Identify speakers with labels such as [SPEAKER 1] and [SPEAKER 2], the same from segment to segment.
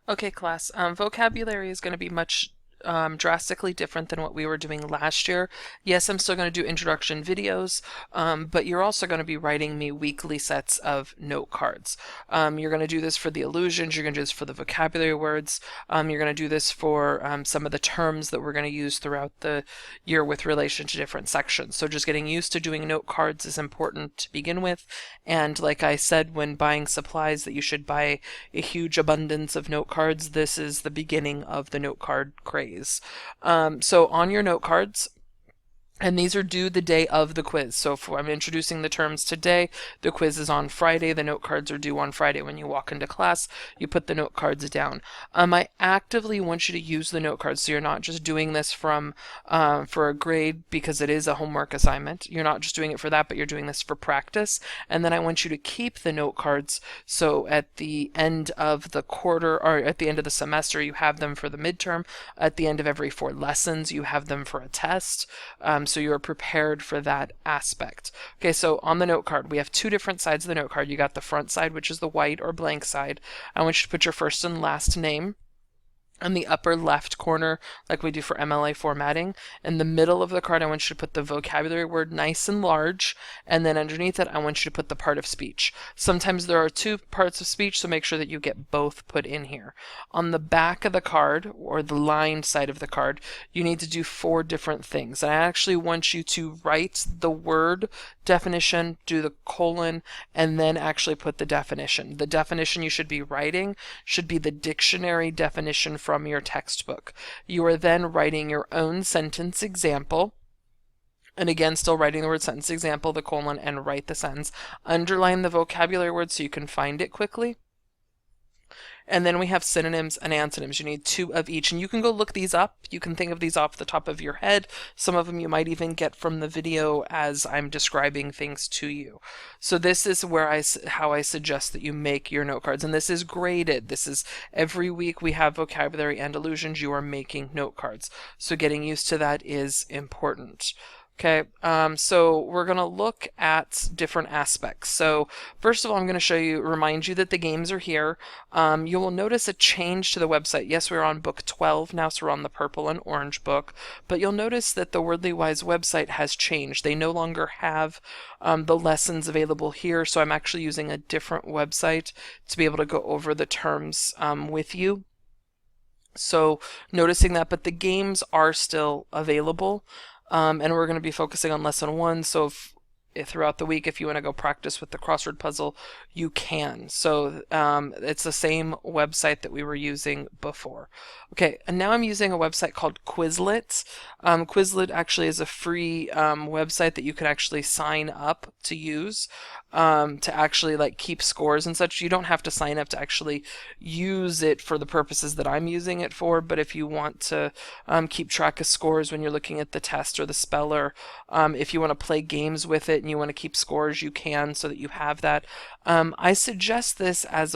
[SPEAKER 1] Okay, class. Vocabulary is going to be much drastically different than what we were doing last year. Yes, I'm still going to do introduction videos, but you're also going to be writing me weekly sets of note cards. You're going to do this for the allusions, you're going to do this for the vocabulary words, you're going to do this for some of the terms that we're going to use throughout the year with relation to different sections. So just getting used to doing note cards is important to begin with. And like I said, when buying supplies, that you should buy a huge abundance of note cards. This is the beginning of the note card craze. So on your note cards, and these are due the day of the quiz. So if I'm introducing the terms today, the quiz is on Friday. The note cards are due on Friday. When you walk into class, you put the note cards down. I actively want you to use the note cards, so you're not just doing this for a grade because it is a homework assignment. You're not just doing it for that, but you're doing this for practice. And then I want you to keep the note cards so at the end of the quarter or at the end of the semester, you have them for the midterm. At the end of every 4 lessons, you have them for a test. So you are prepared for that aspect. Okay, so on the note card, we have two different sides of the note card. You got the front side, which is the white or blank side. I want you to put your first and last name in the upper left corner, like we do for MLA formatting. In the middle of the card, I want you to put the vocabulary word nice and large, and then underneath it, I want you to put the part of speech. Sometimes there are two parts of speech, so make sure that you get both put in here. On the back of the card, or the lined side of the card, you need to do 4 different things. And I actually want you to write the word definition, do the colon, and then actually put the definition. The definition you should be writing should be the dictionary definition from your textbook. You are then writing your own sentence example. And again, still writing the word sentence example, the colon, and write the sentence. Underline the vocabulary word so you can find it quickly. And then we have synonyms and antonyms. You need 2 of each. And you can go look these up. You can think of these off the top of your head. Some of them you might even get from the video as I'm describing things to you. So this is how I suggest that you make your note cards. And this is graded. This is every week we have vocabulary and allusions. You are making note cards. So getting used to that is important. Okay, so we're going to look at different aspects. So first of all, I'm going to remind you that the games are here. You will notice a change to the website. Yes, we're on book 12 now, so we're on the purple and orange book, but you'll notice that the Wordly Wise website has changed. They no longer have the lessons available here, so I'm actually using a different website to be able to go over the terms with you. So noticing that, but the games are still available. And we're going to be focusing on lesson 1. So if throughout the week, if you want to go practice with the crossword puzzle, you can. So it's the same website that we were using before. Okay, and now I'm using a website called Quizlet. Quizlet actually is a free website that you could actually sign up to use to actually like keep scores and such. You don't have to sign up to actually use it for the purposes that I'm using it for, but if you want to keep track of scores when you're looking at the test or the speller, if you want to play games with it and you want to keep scores, you can, so that you have that. I suggest this as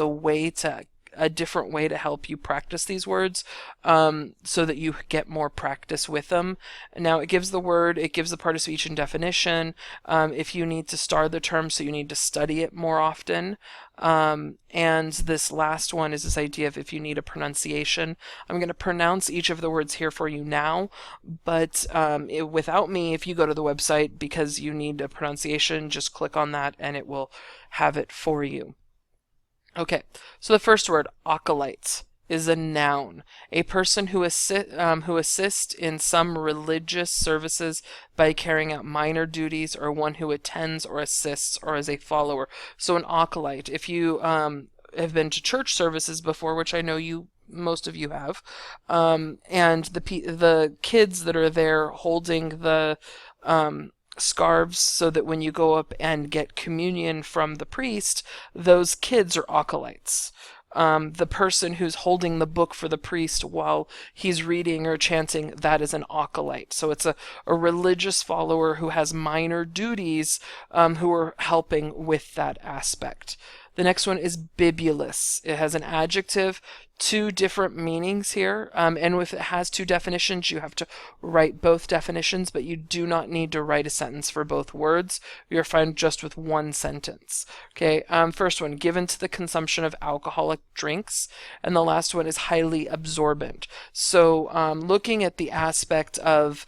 [SPEAKER 1] a different way to help you practice these words, so that you get more practice with them. Now it gives the word, it gives the part of speech and definition. If you need to star the term, so you need to study it more often. And this last one is this idea of if you need a pronunciation. I'm going to pronounce each of the words here for you now, but without me, if you go to the website because you need a pronunciation, just click on that and it will have it for you. Okay, so the first word, acolytes, is a noun. A person who assists in some religious services by carrying out minor duties, or one who attends or assists or is a follower. So an acolyte, if you have been to church services before, which I know most of you have, and the kids that are there holding the scarves so that when you go up and get communion from the priest, those kids are acolytes. The person who's holding the book for the priest while he's reading or chanting, that is an acolyte. So it's a religious follower who has minor duties, who are helping with that aspect. The next one is bibulous. It has an adjective, two different meanings here, and if it has two definitions, you have to write both definitions, but you do not need to write a sentence for both words. You're fine just with one sentence. Okay, first one, given to the consumption of alcoholic drinks, and the last one is highly absorbent. So looking at the aspect of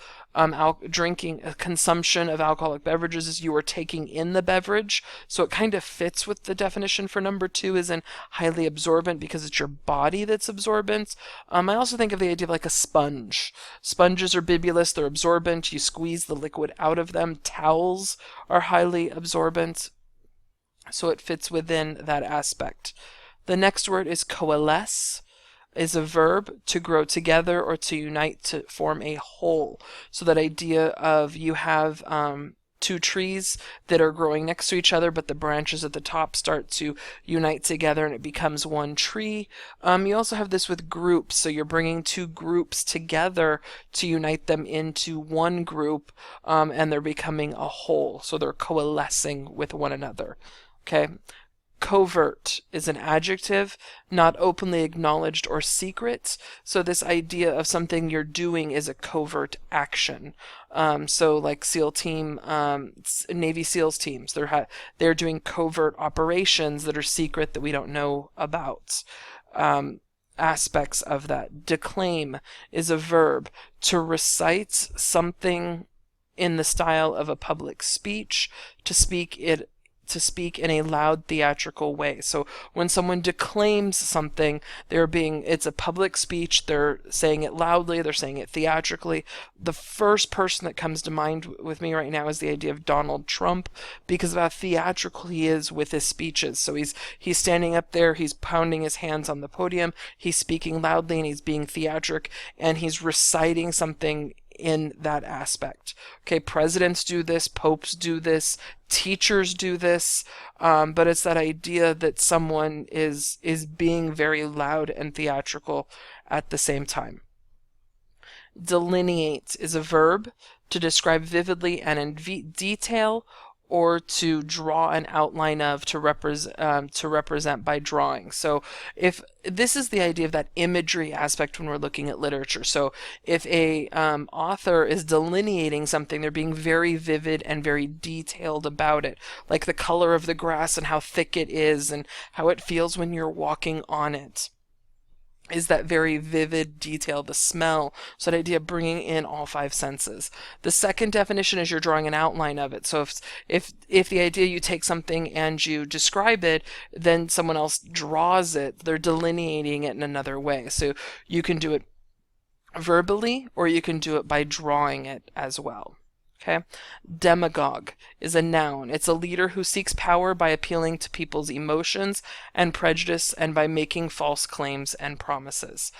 [SPEAKER 1] drinking, consumption of alcoholic beverages is you are taking in the beverage. So it kind of fits with the definition for number 2 is in highly absorbent because it's your body that's absorbent. I also think of the idea of like a sponge. Sponges are bibulous, they're absorbent. You squeeze the liquid out of them. Towels are highly absorbent. So it fits within that aspect. The next word is coalesce. Is a verb, to grow together or to unite to form a whole. So that idea of you have two trees that are growing next to each other, but the branches at the top start to unite together and it becomes one tree. You also have this with groups, so you're bringing two groups together to unite them into one group, and they're becoming a whole, so they're coalescing with one another. Okay. Covert is an adjective, not openly acknowledged or secret. So this idea of something you're doing is a covert action. So like SEAL team, Navy SEALs teams, they're doing covert operations that are secret that we don't know about. Aspects of that. Declaim is a verb, to recite something in the style of a public speech, to speak in a loud theatrical way. So when someone declaims something, it's a public speech, they're saying it loudly, they're saying it theatrically. The first person that comes to mind with me right now is the idea of Donald Trump, because of how theatrical he is with his speeches. So he's standing up there, he's pounding his hands on the podium, he's speaking loudly and he's being theatric, and he's reciting something in that aspect. Okay, presidents do this, popes do this, teachers do this, but it's that idea that someone is being very loud and theatrical at the same time. Delineate is a verb, to describe vividly and in detail, or to draw an outline of, to represent by drawing. So if this is the idea of that imagery aspect when we're looking at literature. So if a author is delineating something, they're being very vivid and very detailed about it, like the color of the grass and how thick it is and how it feels when you're walking on it. Is that very vivid detail, the smell, so that idea of bringing in all 5 senses. The second definition is you're drawing an outline of it. So if the idea you take something and you describe it, then someone else draws it, they're delineating it in another way. So you can do it verbally or you can do it by drawing it as well. Okay. Demagogue is a noun. It's a leader who seeks power by appealing to people's emotions and prejudice and by making false claims and promises.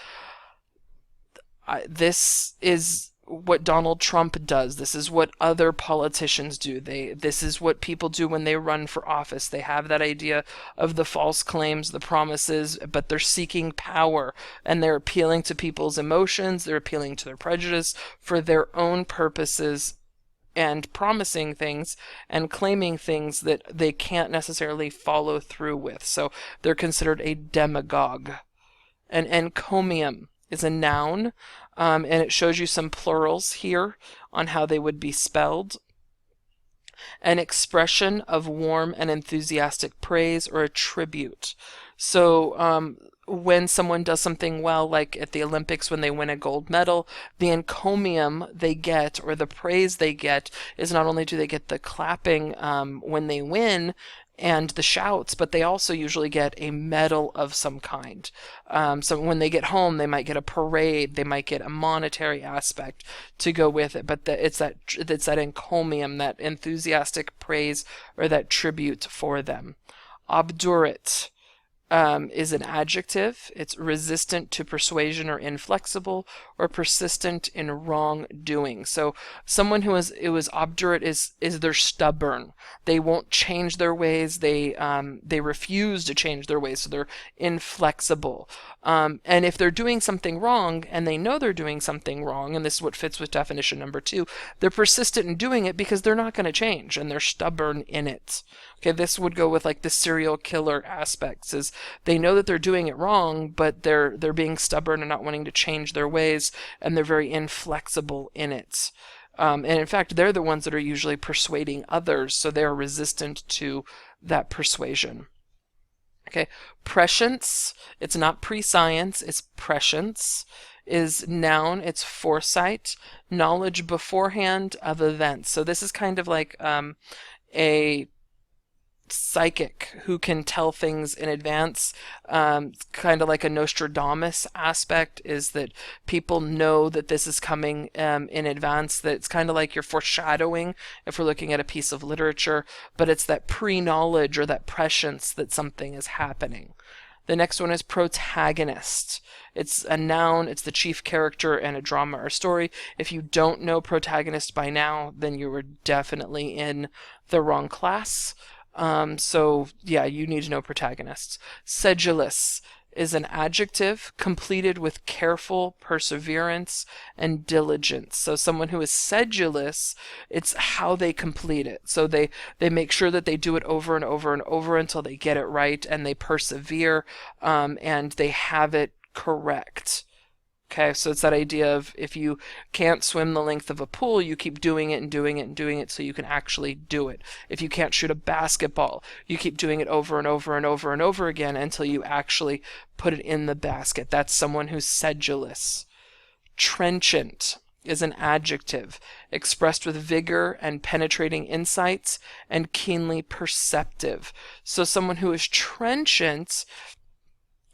[SPEAKER 1] This is what Donald Trump does. This is what other politicians do. This is what people do when they run for office. They have that idea of the false claims, the promises, but they're seeking power and they're appealing to people's emotions. They're appealing to their prejudice for their own purposes and promising things and claiming things that they can't necessarily follow through with. So they're considered a demagogue. An encomium is a noun, and it shows you some plurals here on how they would be spelled. An expression of warm and enthusiastic praise or a tribute. So when someone does something well, like at the Olympics when they win a gold medal, the encomium they get, or the praise they get, is not only do they get the clapping when they win and the shouts, but they also usually get a medal of some kind. So when they get home, they might get a parade, they might get a monetary aspect to go with it, but it's that encomium, that enthusiastic praise or that tribute for them. Obdurate is an adjective. It's resistant to persuasion or inflexible or persistent in wrongdoing. So someone who is obdurate is they're stubborn. They won't change their ways. They refuse to change their ways. So they're inflexible. And if they're doing something wrong and they know they're doing something wrong, and this is what fits with definition number 2, they're persistent in doing it because they're not going to change and they're stubborn in it. Okay, this would go with like the serial killer aspects, is they know that they're doing it wrong, but they're being stubborn and not wanting to change their ways, and they're very inflexible in it. And in fact, they're the ones that are usually persuading others, so they're resistant to that persuasion. Okay, prescience, it's not prescience, it's prescience, is noun, it's foresight, knowledge beforehand of events. So this is kind of like a psychic who can tell things in advance. Kind of like a Nostradamus aspect, is that people know that this is coming in advance, that it's kind of like you're foreshadowing if we're looking at a piece of literature, but it's that pre-knowledge or that prescience that something is happening. The next one is protagonist. It's a noun, it's the chief character in a drama or story. If you don't know protagonist by now, then you were definitely in the wrong class. So yeah, you need to know protagonists. Sedulous is an adjective completed with careful perseverance and diligence. So someone who is sedulous, it's how they complete it. So they make sure that they do it over and over and over until they get it right, and they persevere, and they have it correct. Okay, so it's that idea of if you can't swim the length of a pool, you keep doing it and doing it and doing it so you can actually do it. If you can't shoot a basketball, you keep doing it over and over and over and over again until you actually put it in the basket. That's someone who's sedulous. Trenchant is an adjective expressed with vigor and penetrating insights and keenly perceptive. So someone who is trenchant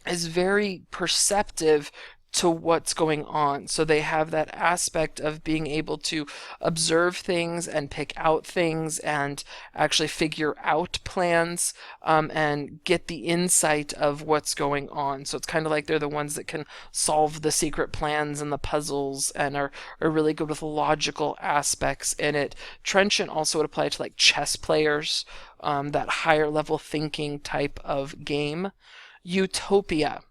[SPEAKER 1] is very perceptive to what's going on. So they have that aspect of being able to observe things and pick out things and actually figure out plans, and get the insight of what's going on. So it's kind of like they're the ones that can solve the secret plans and the puzzles and are really good with logical aspects in it. Trenchant also would apply to like chess players, that higher level thinking type of game. Utopia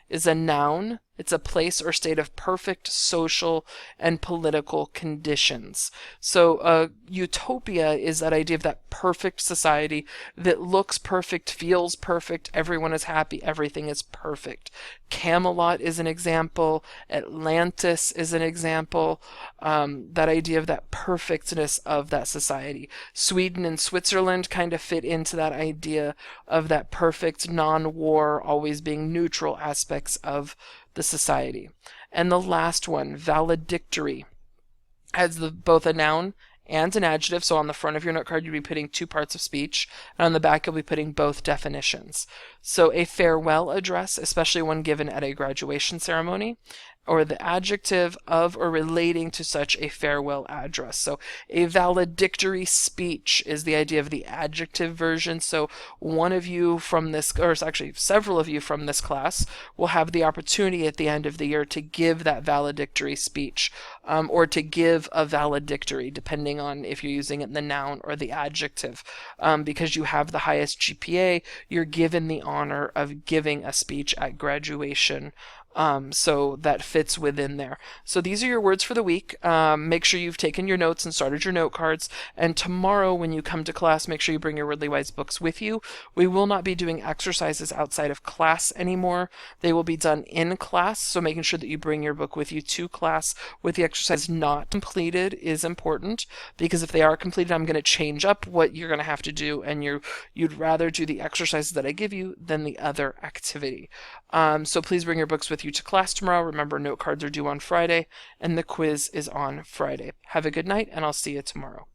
[SPEAKER 1] is a noun. It's a place or state of perfect social and political conditions. So utopia is that idea of that perfect society that looks perfect, feels perfect, everyone is happy, everything is perfect. Camelot is an example. Atlantis is an example. That idea of that perfectness of that society. Sweden and Switzerland kind of fit into that idea of that perfect non-war, always being neutral aspects of the society. And the last one, valedictory, has both a noun and an adjective. So on the front of your note card, you'll be putting 2 parts of speech, and on the back, you'll be putting both definitions. So a farewell address, especially one given at a graduation ceremony, or the adjective of or relating to such a farewell address. So a valedictory speech is the idea of the adjective version. So one of you from this, or actually several of you from this class, will have the opportunity at the end of the year to give that valedictory speech, or to give a valedictory, depending on if you're using it in the noun or the adjective. Because you have the highest GPA, you're given the honor of giving a speech at graduation. So that fits within there. So these are your words for the week. Make sure you've taken your notes and started your note cards. And tomorrow when you come to class, make sure you bring your Wordly Wise books with you. We will not be doing exercises outside of class anymore. They will be done in class. So making sure that you bring your book with you to class with the exercise not completed is important, because if they are completed, I'm going to change up what you're going to have to do, and you'd rather do the exercises that I give you than the other activity. So please bring your books with you to class tomorrow. Remember, note cards are due on Friday, and the quiz is on Friday. Have a good night, and I'll see you tomorrow.